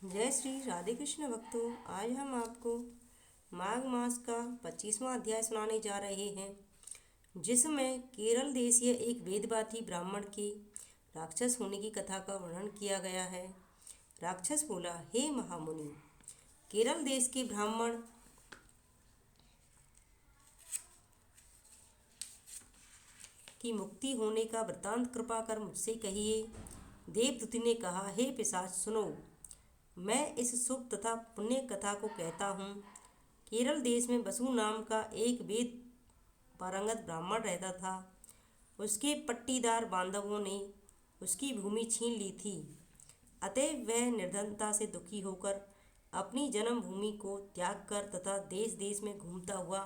जय श्री राधे कृष्ण भक्तों। आज हम आपको माघ मास का 25वां अध्याय सुनाने जा रहे हैं, जिसमें केरल देशीय एक वेदवादी ब्राह्मण के राक्षस होने की कथा का वर्णन किया गया है। राक्षस बोला, हे महामुनि, केरल देश के ब्राह्मण की मुक्ति होने का वृतांत कृपा कर मुझसे कहिए। देवदूति ने कहा, हे पिशाच सुनो, मैं इस शुभ तथा पुण्य कथा को कहता हूँ। केरल देश में वसु नाम का एक वेद पारंगत ब्राह्मण रहता था। उसके पट्टीदार बांधवों ने उसकी भूमि छीन ली थी। अतः वह निर्धनता से दुखी होकर अपनी जन्मभूमि को त्याग कर तथा देश देश में घूमता हुआ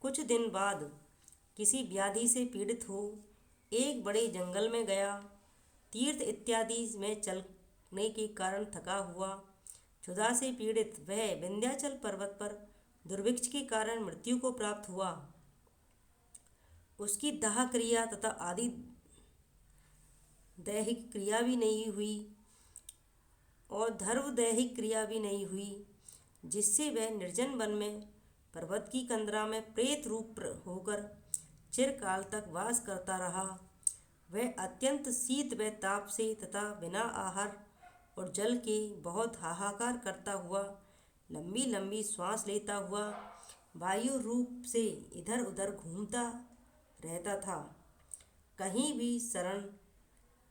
कुछ दिन बाद किसी व्याधि से पीड़ित हो एक बड़े जंगल में गया। तीर्थ इत्यादि में चलने के कारण थका हुआ, क्षुधा से पीड़ित वह विंध्याचल पर्वत पर दुर्भिक्ष के कारण मृत्यु को प्राप्त हुआ। उसकी दाह क्रिया तथा आदि दैहिक क्रिया भी नहीं हुई और धर्व दैहिक क्रिया भी नहीं हुई, जिससे वह निर्जन वन में पर्वत की कंदरा में प्रेत रूप होकर चिरकाल तक वास करता रहा। वह अत्यंत शीत व ताप से तथा बिना आहार और जल के बहुत हाहाकार करता हुआ लंबी लंबी श्वास लेता हुआ वायु रूप से इधर उधर घूमता रहता था। कहीं भी शरण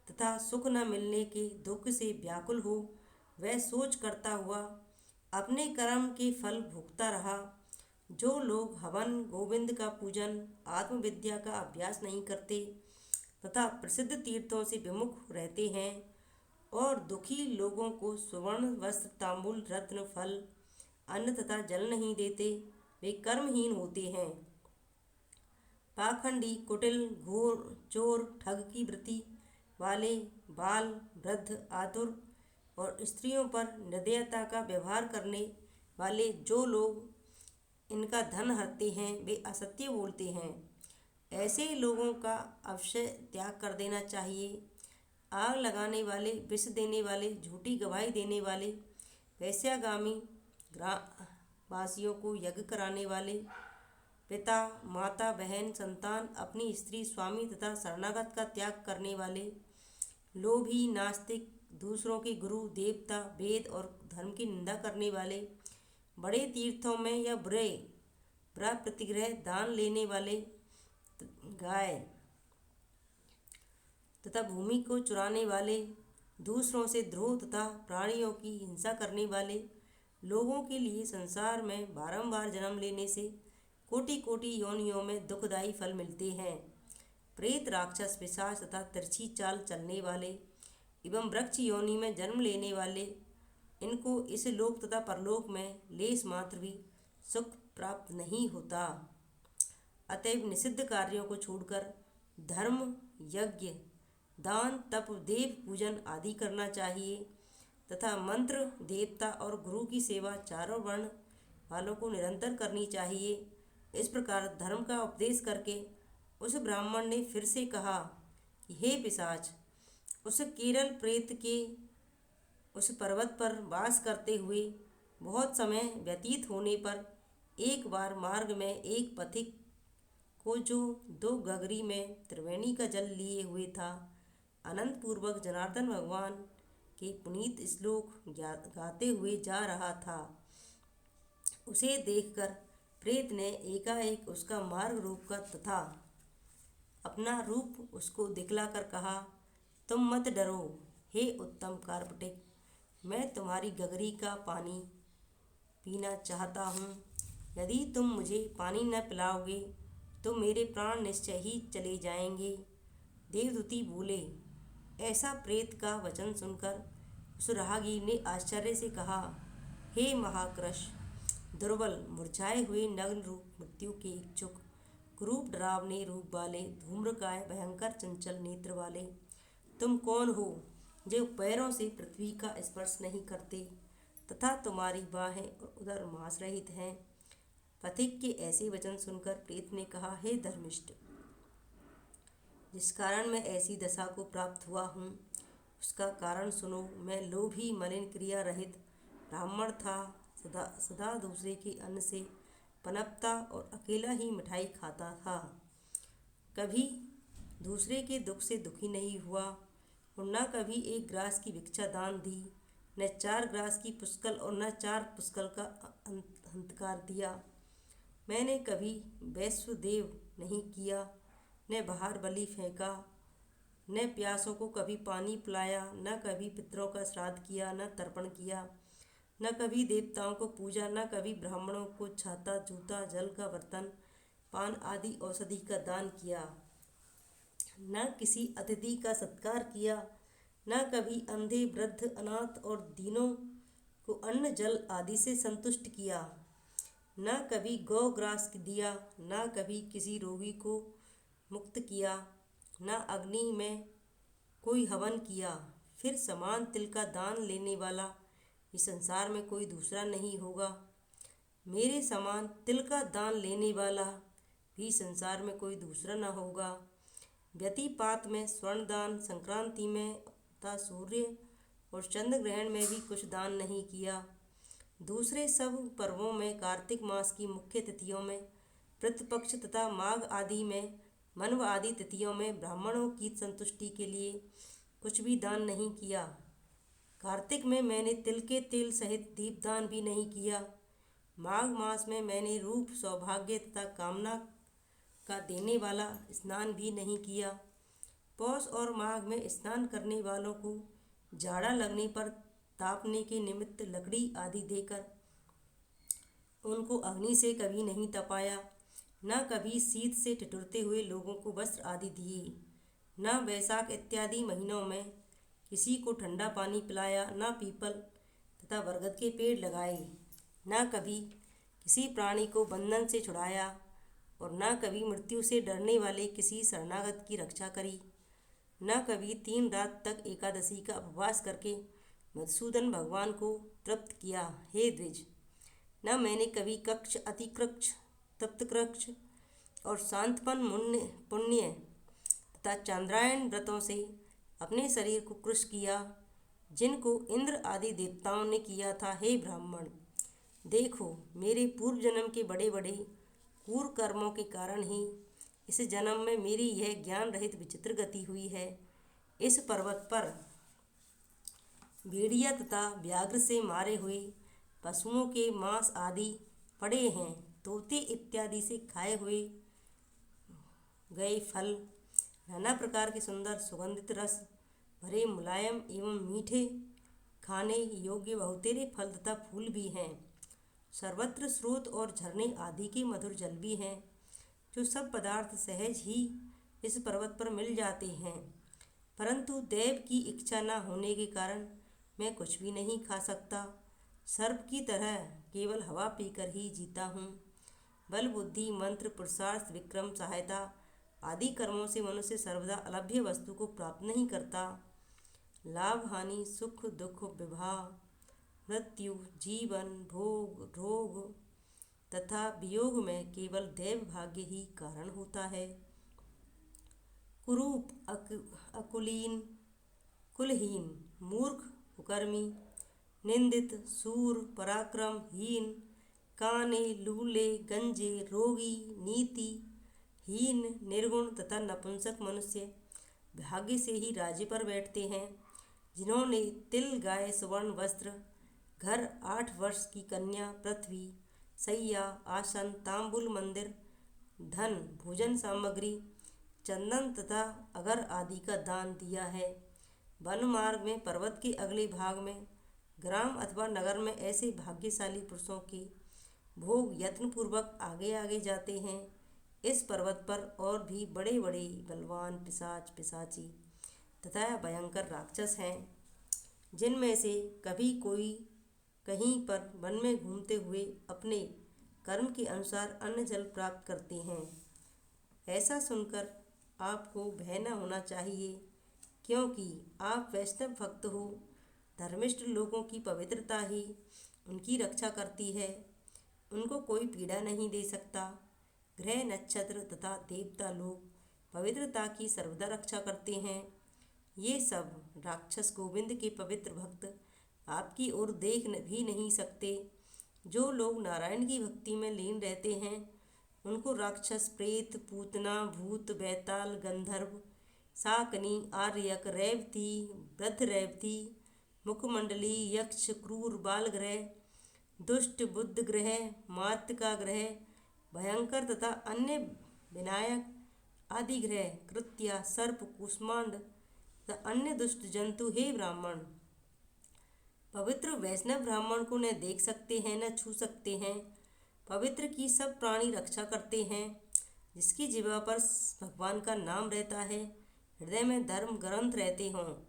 तथा सुख न मिलने के दुख से व्याकुल हो वह सोच करता हुआ अपने कर्म के फल भोगता रहा। जो लोग हवन गोविंद का पूजन आत्मविद्या का अभ्यास नहीं करते तथा प्रसिद्ध तीर्थों से विमुख रहते हैं और दुखी लोगों को स्वर्ण वस्त्र तांबूल रत्न फल अन्न तथा जल नहीं देते, वे कर्महीन होते हैं। पाखंडी कुटिल घोर चोर ठग की वृत्ति वाले बाल वृद्ध आतुर और स्त्रियों पर निर्दयता का व्यवहार करने वाले जो लोग इनका धन हरते हैं वे असत्य बोलते हैं। ऐसे लोगों का अवश्य त्याग कर देना चाहिए। आग लगाने वाले, विष देने वाले, झूठी गवाही देने वाले, वैश्यागामी, वासियों को यज्ञ कराने वाले, पिता माता बहन संतान अपनी स्त्री स्वामी तथा शरणागत का त्याग करने वाले, लोभी नास्तिक, दूसरों के गुरु देवता वेद और धर्म की निंदा करने वाले, बड़े तीर्थों में या बुरा प्रतिग्रह दान लेने वाले, गाय तथा भूमि को चुराने वाले, दूसरों से द्रोह तथा प्राणियों की हिंसा करने वाले लोगों के लिए संसार में बारंबार जन्म लेने से कोटि कोटि योनियों में दुखदायी फल मिलते हैं। प्रेत राक्षस पिशाच तथा तिरछी चाल चलने वाले एवं वृक्ष योनि में जन्म लेने वाले, इनको इस लोक तथा परलोक में लेस मात्र भी सुख प्राप्त नहीं होता। अतएव निषिद्ध कार्यों को छोड़कर धर्म यज्ञ दान तप देव पूजन आदि करना चाहिए तथा मंत्र देवता और गुरु की सेवा चारों वर्ण वालों को निरंतर करनी चाहिए। इस प्रकार धर्म का उपदेश करके उस ब्राह्मण ने फिर से कहा कि हे पिशाच, उस केरल प्रेत के उस पर्वत पर वास करते हुए बहुत समय व्यतीत होने पर एक बार मार्ग में एक पथिक को, जो 2 गगरी में त्रिवेणी का जल लिए हुए था, अनंत पूर्वक जनार्दन भगवान के पुनीत श्लोक गाते हुए जा रहा था। उसे देखकर प्रेत ने एकाएक उसका मार्ग रोककर तथा अपना रूप उसको दिखलाकर कहा, तुम मत डरो हे उत्तम कार्पटिक, मैं तुम्हारी गगरी का पानी पीना चाहता हूँ। यदि तुम मुझे पानी न पिलाओगे तो मेरे प्राण निश्चय ही चले जाएंगे। देवदूती बोले। ऐसा प्रेत का वचन सुनकर उस राहगीर ने आश्चर्य से कहा, हे महाकृश, दुर्बल मुरझाए हुए नग्न रूप मृत्यु के इच्छुक कुरूप डरावने रूप वाले धूम्रकाय भयंकर चंचल नेत्र वाले, तुम कौन हो जो पैरों से पृथ्वी का स्पर्श नहीं करते तथा तुम्हारी बाहें और उदर मांस रहित हैं। पथिक के ऐसे वचन सुनकर प्रेत ने कहा, हे धर्मिष्ठ, जिस कारण मैं ऐसी दशा को प्राप्त हुआ हूँ उसका कारण सुनो। मैं लोभी मलिन क्रिया रहित ब्राह्मण था, सदा सदा दूसरे के अन्न से पनपता और अकेला ही मिठाई खाता था। कभी दूसरे के दुख से दुखी नहीं हुआ और न कभी एक ग्रास की भिक्षा दान दी, न 4 ग्रास की पुष्कल और न 4 पुष्कल का अंतकार दिया। मैंने कभी वैश्वदेव नहीं किया, न बाहर बलि फेंका, न प्यासों को कभी पानी पिलाया, न कभी पितरों का श्राद्ध किया, न तर्पण किया, न कभी देवताओं को पूजा, न कभी ब्राह्मणों को छाता, जूता, जल का बर्तन, पान आदि औषधि का दान किया, न किसी अतिथि का सत्कार किया, न कभी अंधे, वृद्ध, अनाथ और दीनों को अन्न जल आदि से संतुष्ट किया, न कभी गौ ग्रास दिया, न कभी किसी रोगी को मुक्त किया, न अग्नि में कोई हवन किया। फिर समान तिल का दान लेने वाला इस संसार में कोई दूसरा नहीं होगा। मेरे समान तिल का दान लेने वाला भी संसार में कोई दूसरा न होगा। व्यतिपात में स्वर्ण दान, संक्रांति में तथा सूर्य और चंद्र ग्रहण में भी कुछ दान नहीं किया। दूसरे सब पर्वों में, कार्तिक मास की मुख्य तिथियों में, पितृपक्ष तथा माघ आदि में, मनव आदि तिथियों में ब्राह्मणों की संतुष्टि के लिए कुछ भी दान नहीं किया। कार्तिक में मैंने तिल के तेल सहित दीपदान भी नहीं किया। माघ मास में मैंने रूप, सौभाग्य तथा कामना का देने वाला स्नान भी नहीं किया। पौष और माघ में स्नान करने वालों को जाड़ा लगने पर तापने के निमित्त लकड़ी आदि देकर उनको अग्नि से कभी नहीं तपाया, न कभी शीत से ठिठुरते हुए लोगों को वस्त्र आदि दिए, न वैशाख इत्यादि महीनों में किसी को ठंडा पानी पिलाया, न पीपल तथा बरगद के पेड़ लगाए, न कभी किसी प्राणी को बंधन से छुड़ाया और न कभी मृत्यु से डरने वाले किसी शरणागत की रक्षा करी, न कभी 3 रात तक एकादशी का उपवास करके मधुसूदन भगवान को तृप्त किया। हे द्विज, न मैंने कभी कक्ष, अतिकृक्ष, तप्तकृक्ष और शांतपन पुण्य तथा चांद्रायण व्रतों से अपने शरीर को कृश किया, जिनको इंद्र आदि देवताओं ने किया था। हे ब्राह्मण, देखो, मेरे पूर्व जन्म के बड़े बड़े क्रूर कर्मों के कारण ही इस जन्म में मेरी यह ज्ञान रहित विचित्र गति हुई है। इस पर्वत पर भेड़िया तथा व्याघ्र से मारे हुए पशुओं के मांस आदि पड़े हैं। तोते इत्यादि से खाए हुए गए फल, नाना प्रकार के सुंदर सुगंधित रस भरे मुलायम एवं मीठे खाने योग्य बहुतेरे फल तथा फूल भी हैं। सर्वत्र स्रोत और झरने आदि के मधुर जल भी हैं। जो सब पदार्थ सहज ही इस पर्वत पर मिल जाते हैं, परंतु देव की इच्छा न होने के कारण मैं कुछ भी नहीं खा सकता। सर्प की तरह केवल हवा पीकर ही जीता हूँ। बल, बुद्धि, मंत्र, पुरुषार्थ, विक्रम, सहायता आदि कर्मों से मनुष्य सर्वदा अलभ्य वस्तु को प्राप्त नहीं करता। लाभ, हानि, सुख, दुख, विवाह, मृत्यु, जीवन, भोग, रोग तथा वियोग में केवल दैव भाग्य ही कारण होता है। कुरूप, अकुलीन, कुलहीन, मूर्ख, कुकर्मी, निंदित, शूर, पराक्रमहीन, काने, लूले, गंजे, रोगी, नीति हीन, निर्गुण तथा नपुंसक मनुष्य भाग्य से ही राज्य पर बैठते हैं। जिन्होंने तिल, गाय, सुवर्ण वस्त्र, घर, 8 वर्ष की कन्या, पृथ्वी, सैया, आसन, तांबुल, मंदिर, धन, भोजन सामग्री, चंदन तथा अगर आदि का दान दिया है। वन मार्ग में पर्वत के अगले भाग में ग्राम अथवा नगर में ऐसे भाग्यशाली पुरुषों के भोग यत्नपूर्वक आगे आगे जाते हैं। इस पर्वत पर और भी बड़े बड़े बलवान पिशाच, पिशाची तथा भयंकर राक्षस हैं, जिनमें से कभी कोई कहीं पर वन में घूमते हुए अपने कर्म के अनुसार अन्न जल प्राप्त करते हैं। ऐसा सुनकर आपको भय न होना चाहिए, क्योंकि आप वैष्णव भक्त हो। धर्मिष्ठ लोगों की पवित्रता ही उनकी रक्षा करती है, उनको कोई पीड़ा नहीं दे सकता। ग्रह, नक्षत्र तथा देवता लोग पवित्रता की सर्वदा रक्षा करते हैं। ये सब राक्षस गोविंद के पवित्र भक्त आपकी ओर देख भी नहीं सकते। जो लोग नारायण की भक्ति में लीन रहते हैं उनको राक्षस, प्रेत, पूतना, भूत, बैताल, गंधर्व, शाकनी, आर्यक, रेवती, वृद्ध रेवती, मुखमंडली, यक्ष, क्रूर बालग्रह, दुष्ट बुद्ध ग्रह, मातृका ग्रह, भयंकर तथा अन्य विनायक आदि ग्रह, कृत्या, सर्प, कुष्मांड तथा अन्य दुष्ट जंतु हे ब्राह्मण पवित्र वैष्णव ब्राह्मण को न देख सकते हैं न छू सकते हैं। पवित्र की सब प्राणी रक्षा करते हैं। जिसकी जिह्वा पर भगवान का नाम रहता है, हृदय में धर्म ग्रंथ रहते हों,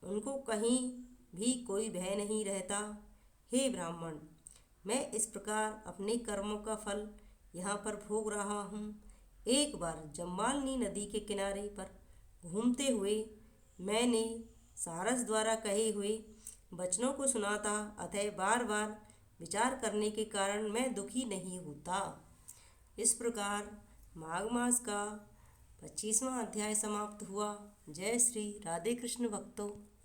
उनको कहीं भी कोई भय नहीं रहता। हे ब्राह्मण, मैं इस प्रकार अपने कर्मों का फल यहाँ पर भोग रहा हूँ। एक बार जम्बालनी नदी के किनारे पर घूमते हुए मैंने सारस द्वारा कहे हुए वचनों को सुना था, अतः बार बार विचार करने के कारण मैं दुखी नहीं होता। इस प्रकार माघ मास का 25वां अध्याय समाप्त हुआ। जय श्री राधे कृष्ण भक्तों।